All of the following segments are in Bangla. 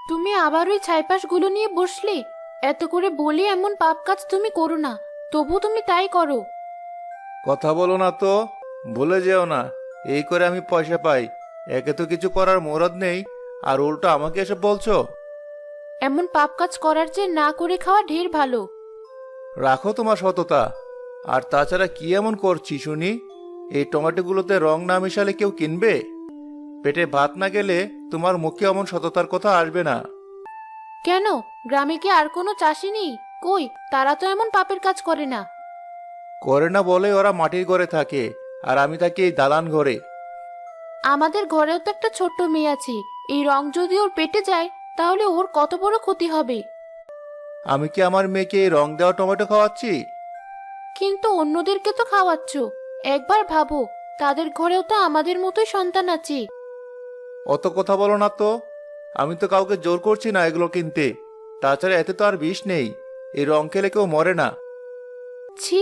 তুমি আবার ওই ছাইপাশগুলো নিয়ে বসলে। এত করে বলি এমন পাপ কাজ তুমি করো না, তবু তুমি তাই করো। কথা বলো না তো, ভুলে যেও না এই করে আমি পয়সা পাই। একে তো কিছু করার মরদ নেই, আর উল্টো আমাকে এসব বলছো। এমন পাপ কাজ করার চেয়ে না করে খাওয়া ঢের ভালো। রাখো তোমার সততা। আর তাছাড়া কি এমন করছি শুনি? এই টমেটোগুলোতে রং না মিশালে কেউ কিনবে? পেটে ভাত না গেলে তোমার মুখে এমন সততার কথা আসবে না। কেন, গ্রামে কি আর কোনো চাষি নেই? কই, তারা তো এমন পাপের কাজ করে না। করে না বলে ওরা মাটির ঘরে থাকে, আর আমি থাকি এই দালান ঘরে। আমাদের ঘরেও তো একটা ছোট্ট মেয়ে আছে। এই রং যদি ওর পেটে যায়, তাহলে ওর কত বড় ক্ষতি হবে। আমি কি আমার মেয়েকে এই রং দেওয়া টমেটো খাওয়াচ্ছি? কিন্তু অন্যদেরকে তো খাওয়াচ্ছ। একবার ভাবো, তাদের ঘরেও তো আমাদের মতোই সন্তান আছে। অত কথা বলো না তো। আমি তো কাউকে জোর করছি না এগুলো কিনতে। তাছাড়া এতে তো আর বিষ নেই। এই রং খেলে কেউ মরে না। ছি,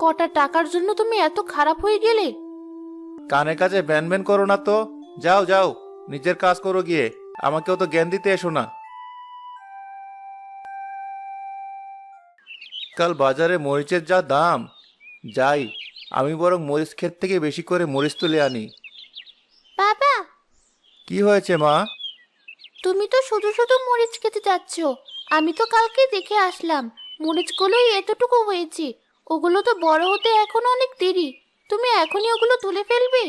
কটা টাকার জন্য তুমি এত খারাপ হয়ে গেলে? কানে কাজে ব্যান ব্যান করো না তো। যাও যাও, নিজের কাজ করো গিয়ে। আমাকেও তো জ্ঞান দিতে এসো না। কাল বাজারে মরিচের যা দাম! যাই, আমি বরং মরিচ ক্ষেত থেকে বেশি করে মরিচ তুলে আনি। বাবা, কি হয়েছে মা? তুমি তো শুধু শুধু মরিচ খেতে যাচ্ছ। আমি তো কালকে দেখে আসলাম, মরিচগুলোই এতটুকু হয়েছে। ওগুলো তো বড় হতে এখন অনেক দেরি। তুমি এখনই ওগুলো তুলে ফেলবে?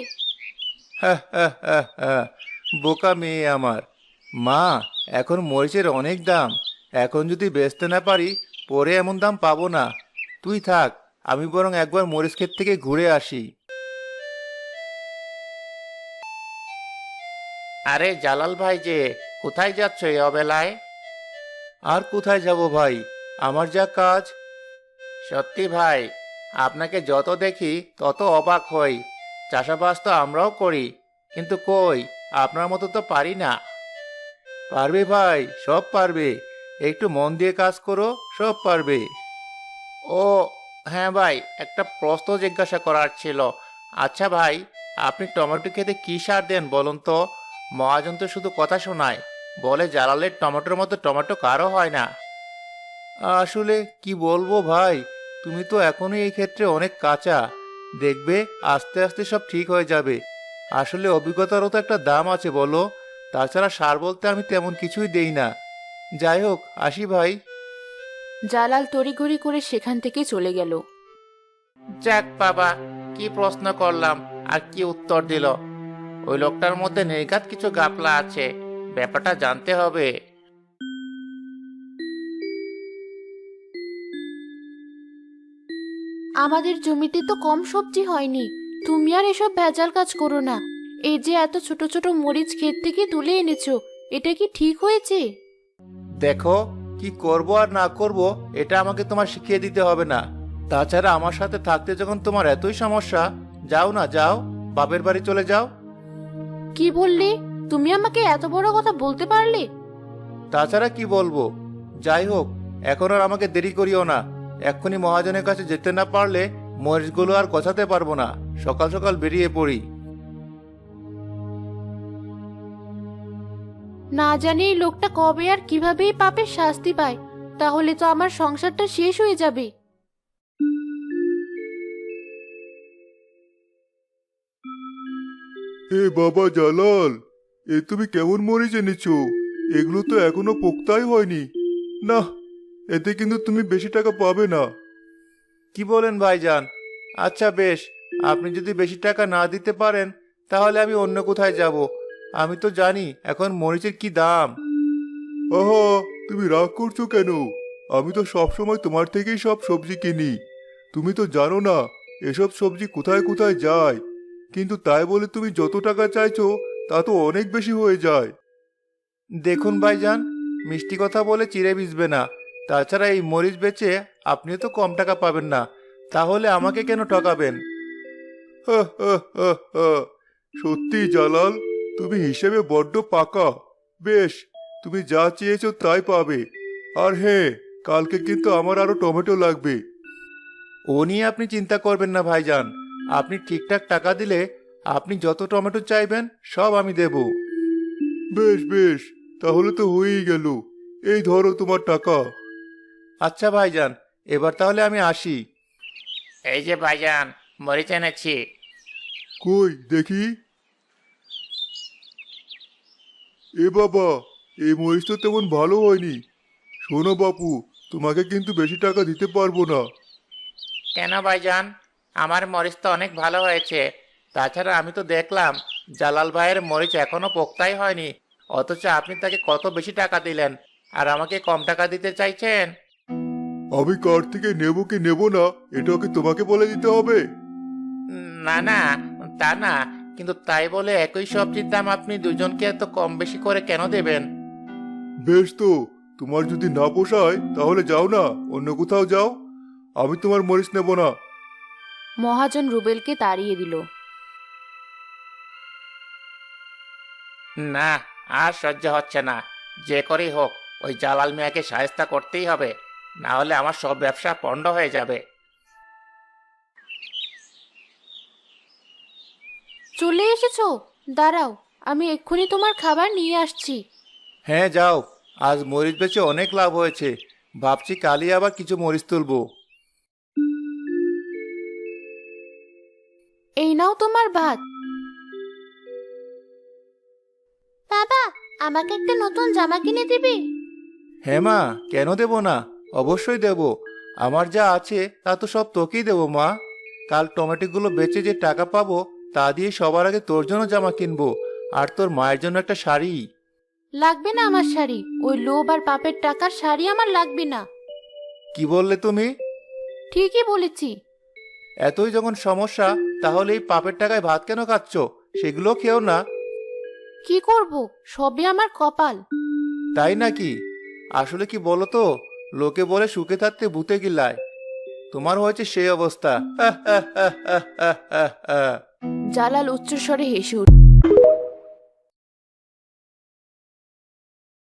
হ্যাঁ হ্যাঁ হ্যাঁ হ্যাঁ, বোকা মেয়ে আমার। মা, এখন মরিচের অনেক দাম। এখন যদি বেচতে না পারি, পরে এমন দাম পাবো না। তুই থাক, আমি বরং একবার মরিচ ক্ষেত থেকে ঘুরে আসি। আরে জালাল ভাই যে, কোথায় যাচ্ছ এই অবেলায়? আর কোথায় যাব ভাই, আমার যা কাজ। সত্যি ভাই, আপনাকে যত দেখি তত অবাক হই। চাষাবাস তো আমরাও করি, কিন্তু কই, আপনার মতো তো পারি না। পারবে ভাই, সব পারবে। একটু মন দিয়ে কাজ করো, সব পারবে। ও হ্যাঁ ভাই, একটা প্রশ্ন জিজ্ঞাসা করার ছিল। আচ্ছা ভাই, আপনি টমেটো খেতে কি সার দেন বলুন তো? মহাজন তো শুধু কথা শোনায়, বলে জালালের টমেটোর মতো টমেটো কারো হয় না। আসলে কি বলবো ভাই, তুমি তো এখনো এই ক্ষেত্রে অনেক কাঁচা। দেখবে আস্তে আস্তে সব ঠিক হয়ে যাবে। আসলে অভিজ্ঞতারও তো একটা দাম আছে বলো। তাছাড়া সার বলতে আমি তেমন কিছুই দেই না। যাই হোক, আসি ভাই। জালাল তড়িঘড়ি করে সেখান থেকে চলে গেল। যাক বাবা, কি প্রশ্ন করলাম আর কি উত্তর দিল! ওই লোকটার মধ্যে নির্ঘাত কিছু ঘাপলা আছে, ব্যাপারটা জানতে হবে। আমাদের জমিতে তো কম সবজি হয়নি। তুমি আর এসব ভেজাল কাজ করো না। এই যে এত ছোট ছোট মরিচ ক্ষেত থেকে তুলে এনেছো, এটা কি ঠিক হয়েছে? দেখো, কি করব আর না করব এটা আমাকে তোমার শিখিয়ে দিতে হবে না। তাছাড়া আমার সাথে থাকতে যখন তোমার এতই সমস্যা, যাও না যাও, বাপের বাড়ি চলে যাও। কি বললে? তুমি আমাকে এত বড় কথা বলতে পারলে? তাছাড়া কি বলবো? যাই হোক, এখন আর আমাকে দেরি করিও না। এক্ষুনি মহাজনের কাছে যেতে না পারলে মরিচগুলো আর গোছাতে পারবো না। সকাল সকাল বেরিয়ে পড়ি। না জানি এই লোকটা কবে আর কিভাবেই পাপের শাস্তি পায়। তাহলে তো আমার সংসারটা শেষ হয়ে যাবে। এ বাবা জালাল, এ তুমি কেমন মরিচ এনেছো? এগুলো তো এখনো পোক্তাই হয়নি। না, এতে কিন্তু তুমি বেশি টাকা পাবে না। কি বলেন ভাইজান? আচ্ছা বেশ, আপনি যদি বেশি টাকা না দিতে পারেন, তাহলে আমি অন্য কোথায় যাব। আমি তো জানি এখন মরিচের কি দাম। আহা, তুমি রাগ করছো কেন? আমি তো সব সময় তোমার থেকেই সব সবজি কিনি। তুমি তো জানো না এসব সবজি কোথায় কোথায় যায়। কিন্তু তাই বলে তুমি যত টাকা চাইছো তা তো অনেক বেশি হয়ে যায়। দেখুন ভাইজান, মিষ্টি কথা বলে চিড়ে ভিজবে না। তাছাড়া এই মরিচ বেচে আপনিও তো কম টাকা পাবেন না। তাহলে আমাকে কেন ঠকাবেন? হা, হা, হা, হা। সত্যি জালাল, তুমি হিসেবে বড্ড পাকা। বেশ, তুমি যা চেয়েছো তাই পাবে। আর হ্যাঁ, কালকে কিন্তু আমার আরো টমেটো লাগবে। ও নিয়ে আপনি চিন্তা করবেন না ভাইজান। আপনি ঠিকঠাক টাকা দিলে আপনি যত টমেটো চাইবেন সব আমি দেব। বেশ বেশ, তাহলে তো হয়েই গেল। এই ধরো তোমার টাকা। আচ্ছা ভাইজান, এবার তাহলে আমি আসি। এই যে ভাইজান, মরিচ এনেছি। কই দেখি। এ বাবা, এই মরিচ তো তেমন ভালো হয়নি। শোনো বাপু, তোমাকে কিন্তু বেশি টাকা দিতে পারবো না। কেন ভাইজান? আমার মরিচ তো অনেক ভালো হয়েছে। তাছাড়া আমি তো দেখলাম জালাল ভাইয়ের মরিচ এখনো পোক্তাই হয়নি, অথচ আপনি তাকে কত বেশি টাকা দিলেন, আর আমাকে কম টাকা দিতে চাইছেন? আমি কার থেকে নেবো কি নেবো না এটা কি তোমাকে বলে দিতে হবে? না না, তা না, কিন্তু তাই বলে একই সবজির দাম আপনি দুজনকে এত কম বেশি করে কেন দেবেন? বেশ তো, তোমার যদি না পোষায় তাহলে যাও না, অন্য কোথাও যাও। আমি তোমার মরিচ নেব না। মহাজন রুবেলকে তাড়িয়ে দিল। না, আর সহ্য হচ্ছে না। যে করেই হোক ওই জালাল মিয়াকে শায়েস্তা করতেই হবে, না হলে আমার সব ব্যবসা পণ্ড হয়ে যাবে। চলে এসেছো? দাঁড়াও, আমি এক্ষুনি তোমার খাবার নিয়ে আসছি। হ্যাঁ যাও, আজ মরিচ বেচে অনেক লাভ হয়েছে। ভাবছি কালই আবার কিছু মরিচ তুলবো। এই নাও তোমার ভাত। বাবা, আমাকে একটা নতুন জামা কিনে দিবি? হ্যাঁ মা, কেন দেব না? অবশ্যই দেব। আমার যা আছে তা তো সব তোকেই দেবো মা। কাল টমেটোগুলো বেচে যে টাকা পাবো তা দিয়ে সবার আগে তোর জন্য জামা কিনবো, আর তোর মায়ের জন্য একটা শাড়ি। লাগবে না আমার শাড়ি, ওই লোভ আর পাপের টাকার শাড়ি আমার লাগবে না। কি বললে তুমি? ঠিকই বলেছি। এতই যখন সমস্যা, তাহলে এই পাপের টাকায় ভাত কেন খাচ্ছ? সেগুলো খেও না। কি করব, সবই আমার কপাল। তাই নাকি? আসলে কি বলো তো, লোকে বলে সুখে থাকতে ভূতে গিলায়। তোমার হয়েছে সেই অবস্থা। জালাল উচ্চস্বরে হেসে উঠল।